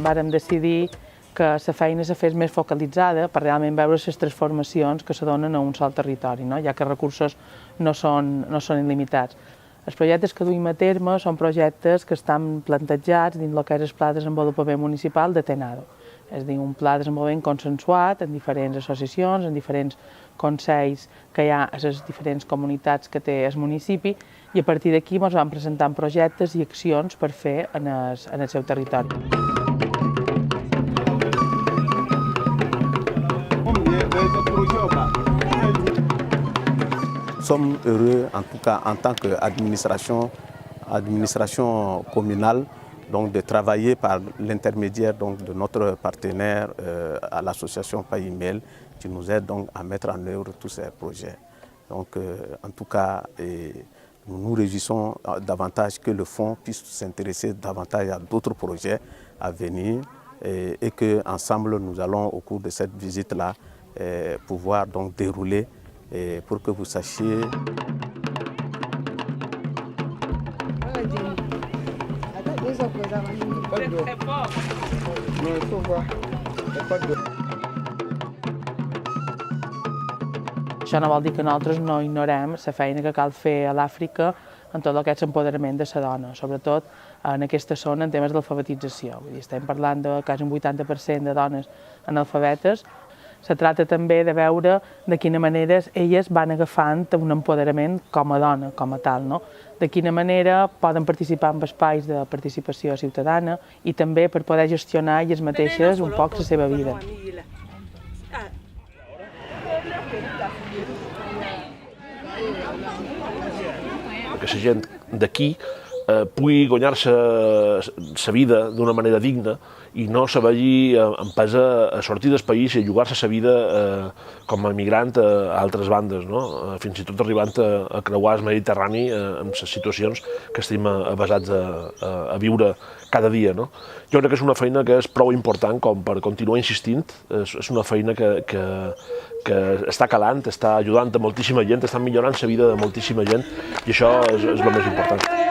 vàrem decidir que la feina se fes més focalitzada per realment veure les transformacions que se donen a un sol territori, ja que els recursos no són il·limitats. Els projectes que duim a terme són projectes que estan plantejats dins el que és el Pla de Desenvolupament Municipal de Tenado. És a dir, un pla de desenvolupament consensuat en diferents associacions, en diferents consells que hi ha a les diferents comunitats que té el municipi, i a partir d'aquí ens vam presentar projectes i accions per fer en el seu territori. Nous sommes heureux, en tout cas en tant qu'administration communale, donc de travailler par l'intermédiaire de notre partenaire à l'association Payimel, qui nous aide donc à mettre en œuvre tous ces projets. Donc, en tout cas, nous nous réjouissons davantage que le fonds puisse s'intéresser davantage à d'autres projets à venir et qu'ensemble nous allons au cours de cette visite-là pouvoir donc dérouler pour que vous sachiez. Això no vol dir que nosaltres no ignorem la feina que cal fer a l'Àfrica en tot el que és l'empoderament de la dona, sobretot en aquesta zona en temes d'alfabetització. Estem parlant de quasi un 80% de dones analfabetes. Se tracta també de veure de quina manera elles van agafant un empoderament com a dona, com a tal, de quina manera poden participar en espais de participació ciutadana i també per poder gestionar elles mateixes un poc la seva vida. Que la gent d'aquí pugui guanyar-se la vida d'una manera digna i no se vegi empesa a sortir del país i a jugar-se la vida com a emigrant a altres bandes, fins i tot arribant a creuar el Mediterrani amb les situacions que estem avasats a viure cada dia. Jo crec que és una feina que és prou important com per continuar insistint, és una feina que està calant, està ajudant a moltíssima gent, està millorant la vida de moltíssima gent i això és el més important.